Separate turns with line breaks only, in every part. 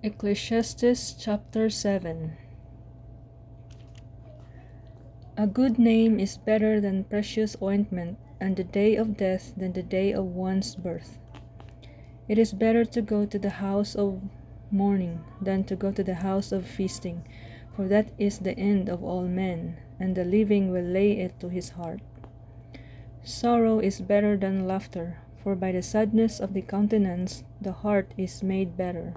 Ecclesiastes chapter 7. A good name is better than precious ointment, and the day of death than the day of one's birth. It is better to go to the house of mourning than to go to the house of feasting, for that is the end of all men, and the living will lay it to his heart. Sorrow is better than laughter, for by the sadness of the countenance the heart is made better.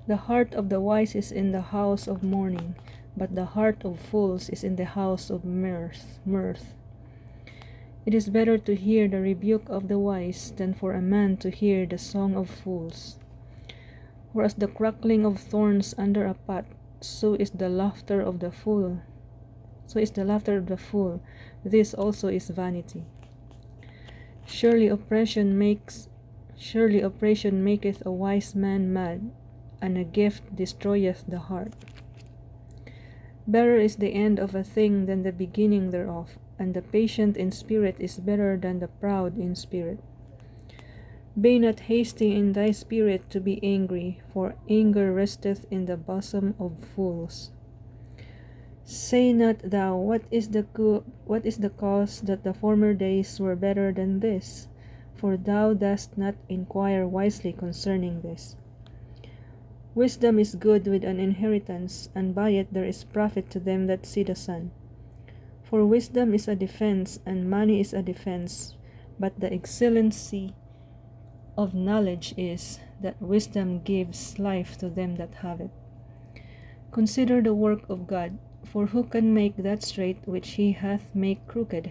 The heart of the wise is in the house of mourning, but the heart of fools is in the house of mirth. It is better to hear the rebuke of the wise than for a man to hear the song of fools. For as the crackling of thorns under a pot, so is the laughter of the fool. This also is vanity. Surely oppression maketh a wise man mad, and a gift destroyeth the heart. Better is the end of a thing than the beginning thereof, and the patient in spirit is better than the proud in spirit. Be not hasty in thy spirit to be angry, for anger resteth in the bosom of fools. Say not thou, what is the cause that the former days were better than this? For thou dost not inquire wisely concerning this. Wisdom is good with an inheritance, and by it there is profit to them that see the sun. For wisdom is a defense, and money is a defense, but the excellency of knowledge is, that wisdom gives life to them that have it. Consider the work of God, for who can make that straight which he hath made crooked?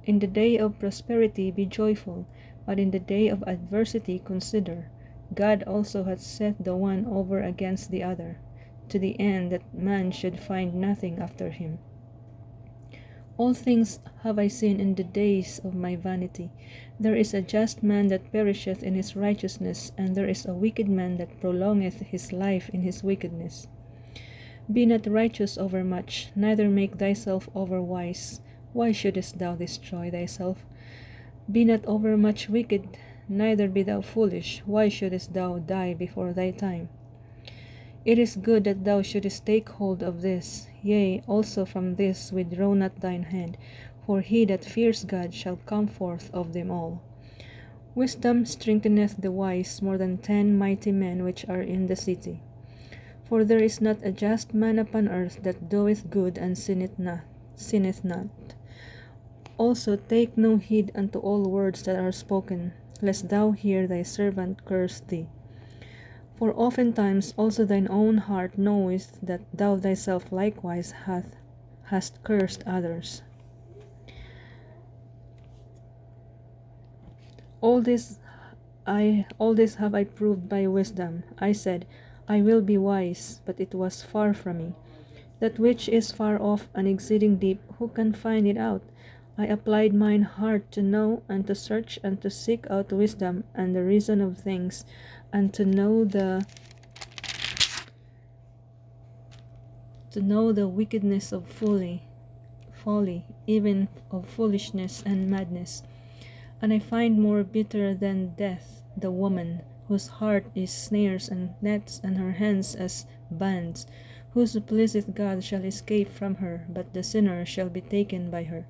In the day of prosperity be joyful, but in the day of adversity consider. God also hath set the one over against the other, to the end that man should find nothing after him. All things have I seen in the days of my vanity. There is a just man that perisheth in his righteousness, and there is a wicked man that prolongeth his life in his wickedness. Be not righteous overmuch, neither make thyself overwise. Why shouldest thou destroy thyself? Be not overmuch wicked, neither be thou foolish. Why shouldest thou die before thy time? It is good that thou shouldest take hold of this, yea, also from this withdraw not thine hand, for he that fears God shall come forth of them all. Wisdom strengtheneth the wise more than 10 mighty men which are in the city. For there is not a just man upon earth that doeth good and sinneth not. Also take no heed unto all words that are spoken, lest thou hear thy servant curse thee. For oftentimes also thine own heart knoweth that thou thyself likewise hast cursed others. All this have I proved by wisdom. I said, I will be wise, but it was far from me. That which is far off and exceeding deep, who can find it out? I applied mine heart to know and to search and to seek out wisdom and the reason of things, and to know the wickedness of folly, even of foolishness and madness. And I find more bitter than death the woman, whose heart is snares and nets, and her hands as bands. Whoso pleaseth God shall escape from her, but the sinner shall be taken by her.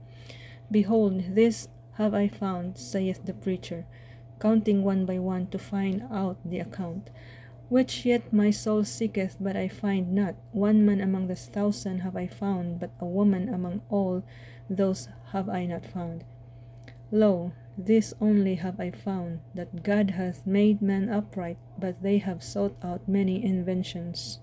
Behold, this have I found, saith the preacher, counting one by one to find out the account, which yet my soul seeketh, but I find not. One man among the 1,000 have I found, but a woman among all those have I not found. Lo, this only have I found, that God hath made man upright, but they have sought out many inventions.